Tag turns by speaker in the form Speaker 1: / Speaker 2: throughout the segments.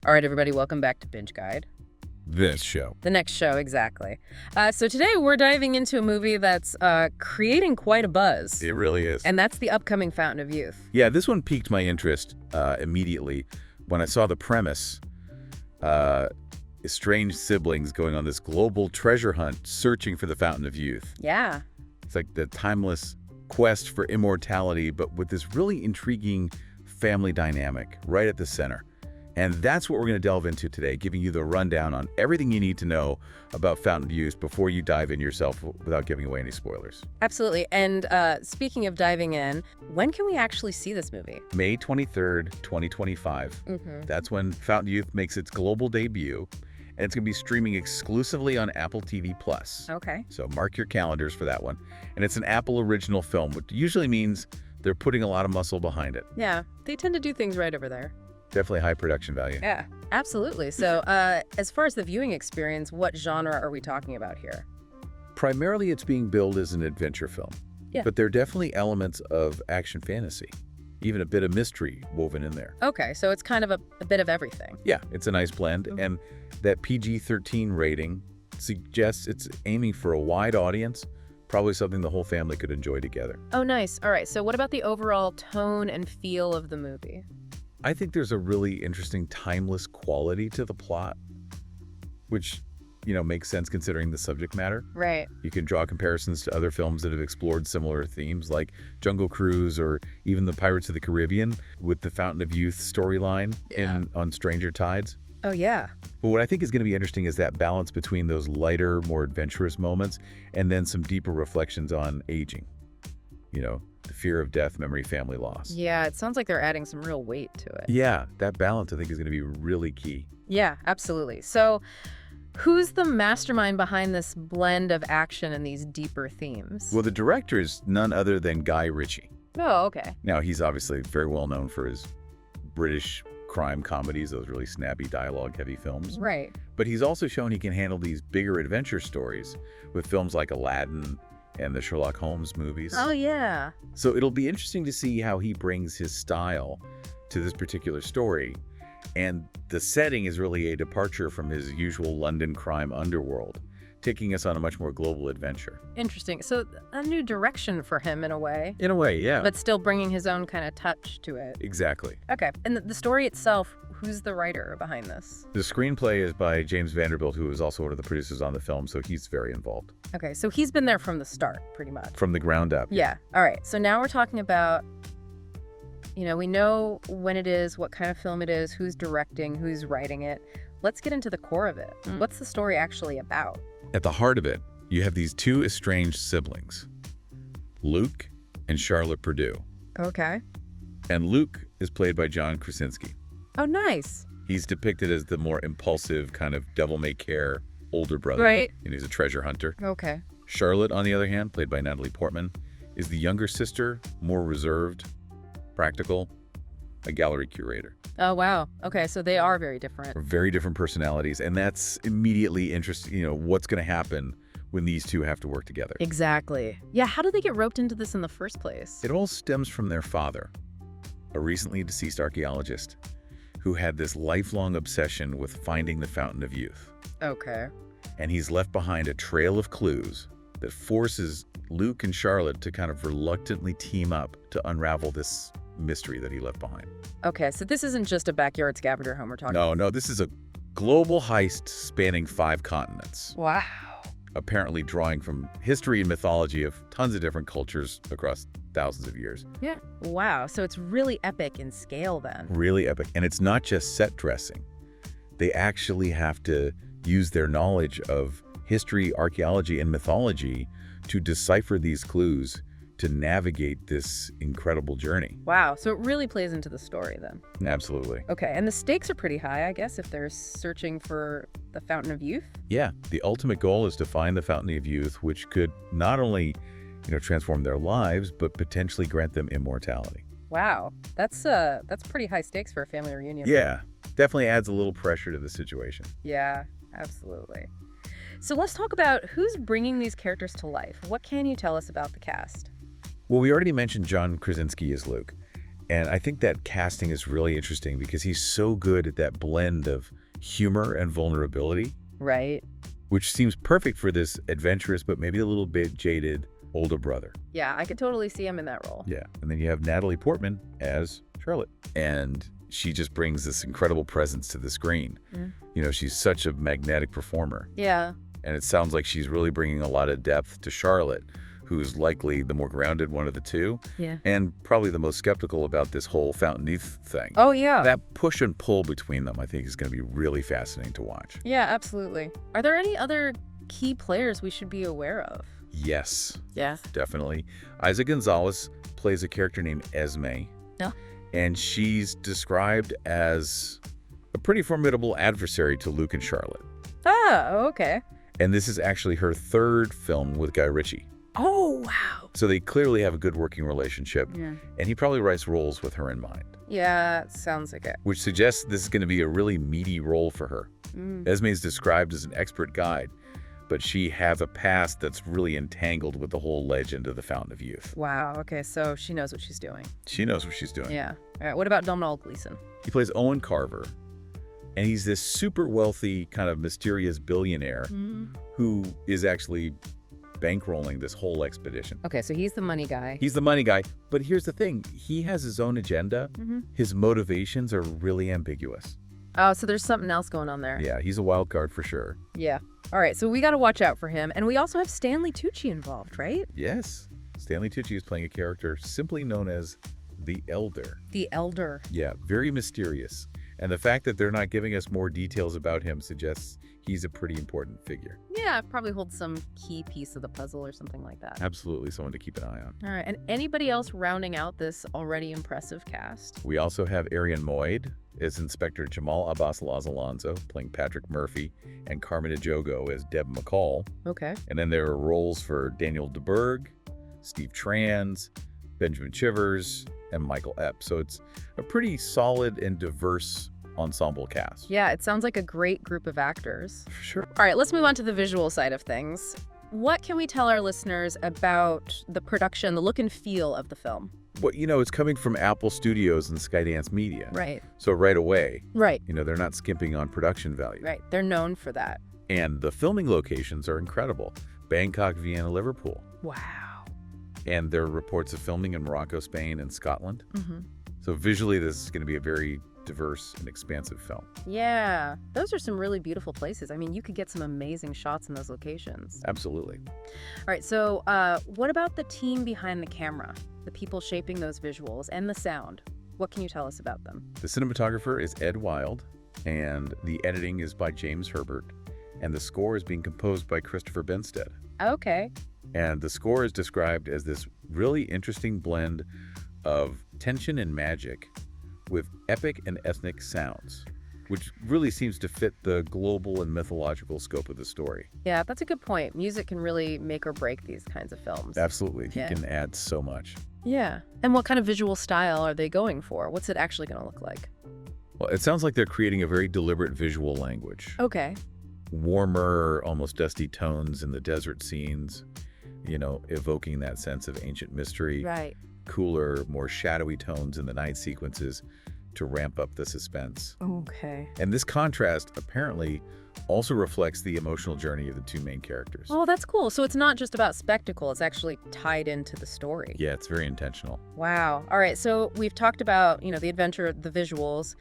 Speaker 1: All right, everybody, welcome back to Binge Guide.
Speaker 2: This show.
Speaker 1: The next show, exactly. So today we're diving into a movie that's creating quite a buzz.
Speaker 2: It really is.
Speaker 1: And that's the upcoming Fountain of Youth.
Speaker 2: Yeah, this one piqued my interest immediately when I saw the premise. Estranged siblings going on this global treasure hunt searching for the Fountain of Youth.
Speaker 1: Yeah.
Speaker 2: It's like the timeless quest for immortality, but with this really intriguing family dynamic right at the center. And that's what we're going to delve into today, giving you the rundown on everything you need to know about Fountain of Youth before you dive in yourself without giving away any spoilers.
Speaker 1: Absolutely. And speaking of diving in, when can we actually see this movie?
Speaker 2: May 23rd, 2025. That's when Fountain of Youth makes its global debut, and it's going to be streaming exclusively on Apple TV+.
Speaker 1: Okay.
Speaker 2: So mark your calendars for that one. And it's an Apple original film, which usually means they're putting a lot of muscle behind it.
Speaker 1: Yeah, they tend to do things right over there.
Speaker 2: Definitely high production value.
Speaker 1: Yeah, absolutely. So as far as the viewing experience, what genre are we talking about here?
Speaker 2: Primarily, it's being billed as an adventure film.
Speaker 1: Yeah.
Speaker 2: But there are definitely elements of action fantasy, even a bit of mystery woven in there.
Speaker 1: Okay, so it's kind of a bit of everything.
Speaker 2: Yeah, it's a nice blend. And that PG-13 rating suggests it's aiming for a wide audience, probably something the whole family could enjoy together.
Speaker 1: Oh, nice. All right, so what about the overall tone and feel of the movie?
Speaker 2: I think there's a really interesting timeless quality to the plot, which, makes sense considering the subject matter.
Speaker 1: Right.
Speaker 2: You can draw comparisons to other films that have explored similar themes like Jungle Cruise or even the Pirates of the Caribbean with the Fountain of Youth storyline on Stranger Tides.
Speaker 1: Oh, yeah.
Speaker 2: But what I think is going to be interesting is that balance between those lighter, more adventurous moments and then some deeper reflections on aging. The fear of death, memory, family loss.
Speaker 1: Yeah, it sounds like they're adding some real weight to it.
Speaker 2: Yeah, that balance I think is going to be really key.
Speaker 1: Yeah, absolutely. So who's the mastermind behind this blend of action and these deeper themes?
Speaker 2: Well, the director is none other than Guy Ritchie.
Speaker 1: Oh, okay.
Speaker 2: Now, he's obviously very well known for his British crime comedies, those really snappy dialogue-heavy films.
Speaker 1: Right.
Speaker 2: But he's also shown he can handle these bigger adventure stories with films like Aladdin and the Sherlock Holmes movies.
Speaker 1: Oh, yeah.
Speaker 2: So it'll be interesting to see how he brings his style to this particular story. And the setting is really a departure from his usual London crime underworld, taking us on a much more global adventure.
Speaker 1: Interesting. So a new direction for him in a way.
Speaker 2: In a way, yeah.
Speaker 1: But still bringing his own kind of touch to it.
Speaker 2: Exactly.
Speaker 1: Okay. And the story itself, who's the writer behind this?
Speaker 2: The screenplay is by James Vanderbilt, who is also one of the producers on the film, so he's very involved.
Speaker 1: Okay, so he's been there from the start, pretty much.
Speaker 2: From the ground up.
Speaker 1: Yeah. All right. So now we're talking about, we know when it is, what kind of film it is, who's directing, who's writing it. Let's get into the core of it. What's the story actually about?
Speaker 2: At the heart of it, you have these two estranged siblings, Luke and Charlotte Purdue.
Speaker 1: Okay.
Speaker 2: And Luke is played by John Krasinski.
Speaker 1: Oh, nice.
Speaker 2: He's depicted as the more impulsive, kind of devil-may-care older brother.
Speaker 1: Right.
Speaker 2: And he's a treasure hunter.
Speaker 1: Okay.
Speaker 2: Charlotte, on the other hand, played by Natalie Portman, is the younger sister, more reserved, practical, a gallery curator.
Speaker 1: Oh, wow. Okay, so they are very different.
Speaker 2: Very different personalities, and that's immediately interesting, what's going to happen when these two have to work together.
Speaker 1: Exactly. Yeah, how did they get roped into this in the first place?
Speaker 2: It all stems from their father, a recently deceased archaeologist who had this lifelong obsession with finding the Fountain of Youth.
Speaker 1: Okay.
Speaker 2: And he's left behind a trail of clues that forces Luke and Charlotte to kind of reluctantly team up to unravel this mystery that he left behind.
Speaker 1: Okay, so this isn't just a backyard scavenger hunt we're talking about.
Speaker 2: No, this is a global heist spanning 5 continents.
Speaker 1: Wow.
Speaker 2: Apparently drawing from history and mythology of tons of different cultures across thousands of years.
Speaker 1: Yeah. Wow, so it's really epic in scale then.
Speaker 2: Really epic. And it's not just set dressing. They actually have to use their knowledge of history, archaeology, and mythology to decipher these clues to navigate this incredible journey.
Speaker 1: Wow, so it really plays into the story then.
Speaker 2: Absolutely.
Speaker 1: Okay, and the stakes are pretty high, I guess, if they're searching for the Fountain of Youth?
Speaker 2: Yeah, the ultimate goal is to find the Fountain of Youth, which could not only, transform their lives, but potentially grant them immortality.
Speaker 1: Wow, that's pretty high stakes for a family reunion.
Speaker 2: Yeah, definitely adds a little pressure to the situation.
Speaker 1: Yeah, absolutely. So let's talk about who's bringing these characters to life. What can you tell us about the cast?
Speaker 2: Well, we already mentioned John Krasinski as Luke. And I think that casting is really interesting because he's so good at that blend of humor and vulnerability.
Speaker 1: Right.
Speaker 2: Which seems perfect for this adventurous but maybe a little bit jaded older brother.
Speaker 1: Yeah, I could totally see him in that role.
Speaker 2: Yeah. And then you have Natalie Portman as Charlotte. And she just brings this incredible presence to the screen. You know, she's such a magnetic performer.
Speaker 1: Yeah.
Speaker 2: And it sounds like she's really bringing a lot of depth to Charlotte, who's likely the more grounded one of the two.
Speaker 1: Yeah.
Speaker 2: And probably the most skeptical about this whole Fountain Youth thing.
Speaker 1: Oh, yeah.
Speaker 2: That push and pull between them, I think, is going to be really fascinating to watch.
Speaker 1: Yeah, absolutely. Are there any other key players we should be aware of?
Speaker 2: Yes.
Speaker 1: Yeah.
Speaker 2: Definitely. Eiza González plays a character named Esme.
Speaker 1: Yeah.
Speaker 2: And she's described as a pretty formidable adversary to Luke and Charlotte.
Speaker 1: Ah, okay.
Speaker 2: And this is actually her third film with Guy Ritchie.
Speaker 1: Oh, wow.
Speaker 2: So they clearly have a good working relationship.
Speaker 1: Yeah.
Speaker 2: And he probably writes roles with her in mind.
Speaker 1: Yeah, sounds like it.
Speaker 2: Which suggests this is going to be a really meaty role for her. Esme is described as an expert guide, but she has a past that's really entangled with the whole legend of the Fountain of Youth.
Speaker 1: Wow, okay, so she knows what she's doing.
Speaker 2: She knows what she's doing.
Speaker 1: Yeah. All right, what about Domhnall Gleeson?
Speaker 2: He plays Owen Carver, and he's this super wealthy, kind of mysterious billionaire who is actually bankrolling this whole expedition.
Speaker 1: Okay, so he's the money guy.
Speaker 2: He's the money guy, but here's the thing. He has his own agenda. His motivations are really ambiguous.
Speaker 1: Oh, so there's something else going on there.
Speaker 2: Yeah, he's a wild card for sure.
Speaker 1: Yeah. All right, so we got to watch out for him. And we also have Stanley Tucci involved, right?
Speaker 2: Yes. Stanley Tucci is playing a character simply known as the Elder.
Speaker 1: The Elder.
Speaker 2: Yeah, very mysterious. And the fact that they're not giving us more details about him suggests he's a pretty important figure.
Speaker 1: Yeah, probably holds some key piece of the puzzle or something like that.
Speaker 2: Absolutely someone to keep an eye on.
Speaker 1: All right, and anybody else rounding out this already impressive cast?
Speaker 2: We also have Arian Moyd as Inspector Jamal Abbas Alonso, playing Patrick Murphy, and Carmen Ejogo as Deb McCall.
Speaker 1: Okay.
Speaker 2: And then there are roles for Daniel DeBerg, Steve Trans, Benjamin Chivers, and Michael Epp. So it's a pretty solid and diverse ensemble cast.
Speaker 1: Yeah, it sounds like a great group of actors.
Speaker 2: For sure.
Speaker 1: All right, let's move on to the visual side of things. What can we tell our listeners about the production, the look and feel of the film?
Speaker 2: Well, you know, it's coming from Apple Studios and Skydance Media.
Speaker 1: Right.
Speaker 2: So right away,
Speaker 1: Right.
Speaker 2: you know, they're not skimping on production value.
Speaker 1: Right. They're known for that.
Speaker 2: And the filming locations are incredible. Bangkok, Vienna, Liverpool.
Speaker 1: Wow.
Speaker 2: And there are reports of filming in Morocco, Spain, and Scotland.
Speaker 1: Mm-hmm.
Speaker 2: So visually, this is going to be a very diverse and expansive film.
Speaker 1: Yeah. Those are some really beautiful places. I mean, you could get some amazing shots in those locations.
Speaker 2: Absolutely.
Speaker 1: All right. So what about the team behind the camera? The people shaping those visuals and the sound? What can you tell us about them?
Speaker 2: The cinematographer is Ed Wild, and the editing is by James Herbert, and the score is being composed by Christopher Benstead.
Speaker 1: Okay.
Speaker 2: And the score is described as this really interesting blend of tension and magic with epic and ethnic sounds, which really seems to fit the global and mythological scope of the story.
Speaker 1: Yeah, that's a good point. Music can really make or break these kinds of films.
Speaker 2: Absolutely.
Speaker 1: Yeah.
Speaker 2: He can add so much.
Speaker 1: Yeah. And what kind of visual style are they going for? What's it actually going to look like?
Speaker 2: Well, it sounds like they're creating a very deliberate visual language.
Speaker 1: Okay.
Speaker 2: Warmer, almost dusty tones in the desert scenes, you know, evoking that sense of ancient mystery.
Speaker 1: Right.
Speaker 2: Cooler, more shadowy tones in the night sequences to ramp up the suspense.
Speaker 1: Okay.
Speaker 2: And this contrast apparently also reflects the emotional journey of the two main characters.
Speaker 1: Oh, that's cool. So it's not just about spectacle. It's actually tied into the story.
Speaker 2: Yeah, it's very intentional.
Speaker 1: Wow. All right. So we've talked about, you know, the adventure, the visuals,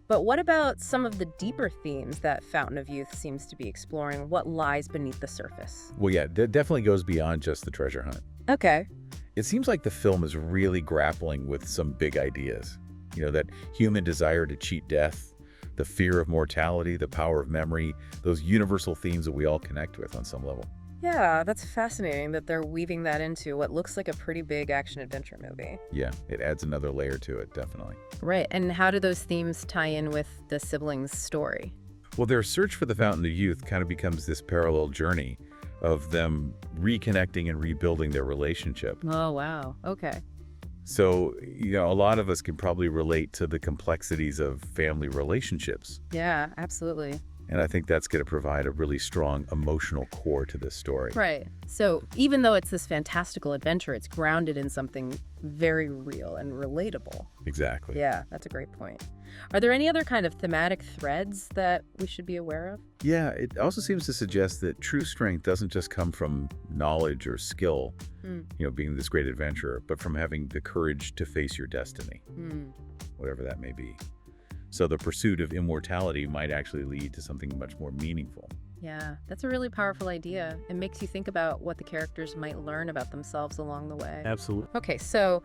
Speaker 1: but what about some of the deeper themes that Fountain of Youth seems to be exploring? What lies beneath the surface?
Speaker 2: Well, yeah, it definitely goes beyond just the treasure hunt.
Speaker 1: Okay.
Speaker 2: It seems like the film is really grappling with some big ideas. You know, that human desire to cheat death, the fear of mortality, the power of memory, those universal themes that we all connect with on some level.
Speaker 1: Yeah, that's fascinating that they're weaving that into what looks like a pretty big action-adventure movie.
Speaker 2: Yeah, it adds another layer to it, definitely.
Speaker 1: Right. And how do those themes tie in with the siblings' story?
Speaker 2: Well, their search for the Fountain of Youth kind of becomes this parallel journey of them reconnecting and rebuilding their relationship.
Speaker 1: Oh, wow. Okay.
Speaker 2: So, you know, a lot of us can probably relate to the complexities of family relationships.
Speaker 1: Yeah, absolutely.
Speaker 2: And I think that's going to provide a really strong emotional core to this story.
Speaker 1: Right. So even though it's this fantastical adventure, it's grounded in something very real and relatable.
Speaker 2: Exactly.
Speaker 1: Yeah, that's a great point. Are there any other kind of thematic threads that we should be aware of?
Speaker 2: Yeah, it also seems to suggest that true strength doesn't just come from knowledge or skill, being this great adventurer, but from having the courage to face your destiny, whatever that may be. So the pursuit of immortality might actually lead to something much more meaningful.
Speaker 1: Yeah, that's a really powerful idea. It makes you think about what the characters might learn about themselves along the way.
Speaker 2: Absolutely.
Speaker 1: Okay, so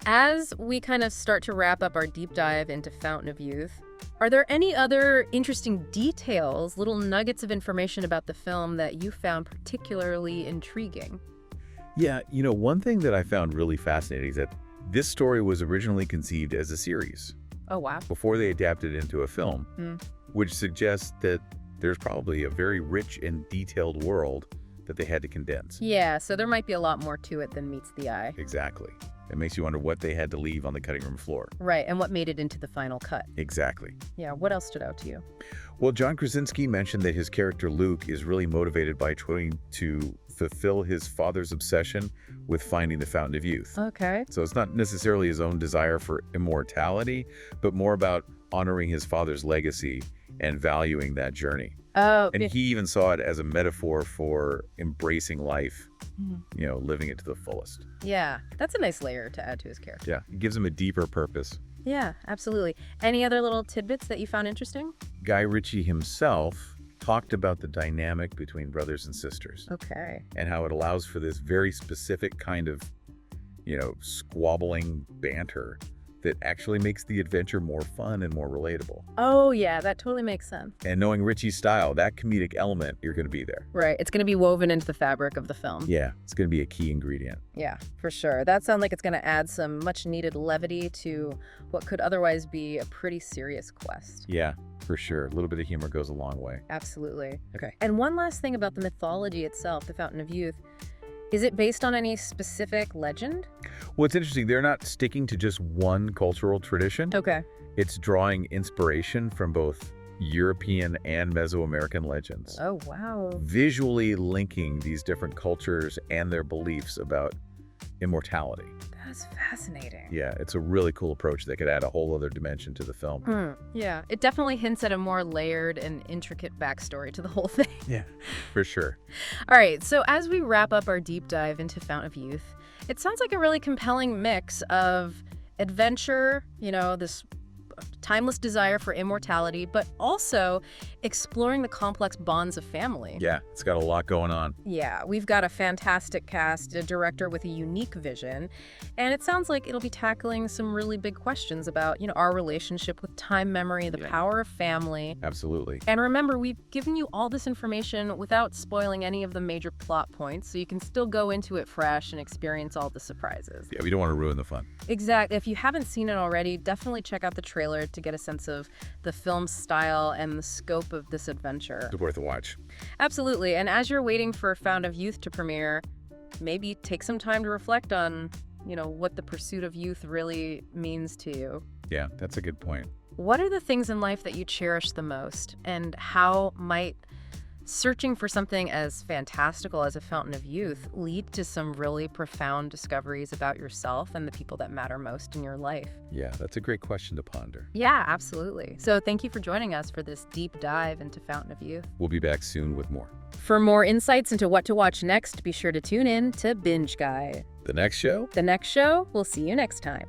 Speaker 1: as we kind of start to wrap up our deep dive into Fountain of Youth, are there any other interesting details, little nuggets of information about the film that you found particularly intriguing?
Speaker 2: Yeah, one thing that I found really fascinating is that this story was originally conceived as a series.
Speaker 1: Oh, wow.
Speaker 2: Before they adapted it into a film, which suggests that there's probably a very rich and detailed world that they had to condense.
Speaker 1: Yeah, so there might be a lot more to it than meets the eye.
Speaker 2: Exactly. It makes you wonder what they had to leave on the cutting room floor.
Speaker 1: Right, and what made it into the final cut.
Speaker 2: Exactly.
Speaker 1: Yeah, what else stood out to you?
Speaker 2: Well, John Krasinski mentioned that his character Luke is really motivated by trying to fulfill his father's obsession with finding the Fountain of Youth.
Speaker 1: Okay.
Speaker 2: So it's not necessarily his own desire for immortality, but more about honoring his father's legacy and valuing that journey.
Speaker 1: Oh,
Speaker 2: and he even saw it as a metaphor for embracing life, living it to the fullest.
Speaker 1: Yeah, that's a nice layer to add to his character.
Speaker 2: Yeah, it gives him a deeper purpose.
Speaker 1: Yeah, absolutely. Any other little tidbits that you found interesting?
Speaker 2: Guy Ritchie himself talked about the dynamic between brothers and sisters.
Speaker 1: Okay.
Speaker 2: And how it allows for this very specific kind of, squabbling banter that actually makes the adventure more fun and more relatable.
Speaker 1: Oh, yeah, that totally makes sense.
Speaker 2: And knowing Ritchie's style, that comedic element, you're going to be there.
Speaker 1: Right. It's going to be woven into the fabric of the film.
Speaker 2: Yeah, it's going to be a key ingredient.
Speaker 1: Yeah, for sure. That sounds like it's going to add some much needed levity to what could otherwise be a pretty serious quest.
Speaker 2: Yeah, for sure. A little bit of humor goes a long way.
Speaker 1: Absolutely.
Speaker 2: Okay.
Speaker 1: And one last thing about the mythology itself, the Fountain of Youth. Is it based on any specific legend?
Speaker 2: Well, it's interesting. They're not sticking to just one cultural tradition.
Speaker 1: Okay.
Speaker 2: It's drawing inspiration from both European and Mesoamerican legends.
Speaker 1: Oh, wow.
Speaker 2: Visually linking these different cultures and their beliefs about immortality.
Speaker 1: That's fascinating.
Speaker 2: Yeah, it's a really cool approach that could add a whole other dimension to the film.
Speaker 1: Yeah, it definitely hints at a more layered and intricate backstory to the whole thing.
Speaker 2: Yeah, for sure.
Speaker 1: All right, so as we wrap up our deep dive into Fountain of Youth, it sounds like a really compelling mix of adventure, this timeless desire for immortality, but also exploring the complex bonds of family.
Speaker 2: Yeah, it's got a lot going on.
Speaker 1: Yeah, we've got a fantastic cast, a director with a unique vision, and it sounds like it'll be tackling some really big questions about, our relationship with time memory, the power of family.
Speaker 2: Absolutely.
Speaker 1: And remember, we've given you all this information without spoiling any of the major plot points, so you can still go into it fresh and experience all the surprises.
Speaker 2: Yeah, we don't want to ruin the fun.
Speaker 1: Exactly. If you haven't seen it already, definitely check out the trailer to get a sense of the film's style and the scope of this adventure.
Speaker 2: It's worth a watch.
Speaker 1: Absolutely. And as you're waiting for Fountain of Youth to premiere, maybe take some time to reflect on, what the pursuit of youth really means to you.
Speaker 2: Yeah, that's a good point.
Speaker 1: What are the things in life that you cherish the most, and how might searching for something as fantastical as a Fountain of Youth lead to some really profound discoveries about yourself and the people that matter most in your life?
Speaker 2: Yeah, that's a great question to ponder.
Speaker 1: Yeah, absolutely. So thank you for joining us for this deep dive into Fountain of Youth.
Speaker 2: We'll be back soon with more.
Speaker 1: For more insights into what to watch next, be sure to tune in to Binge Guy.
Speaker 2: The next show?
Speaker 1: The next show, we'll see you next time.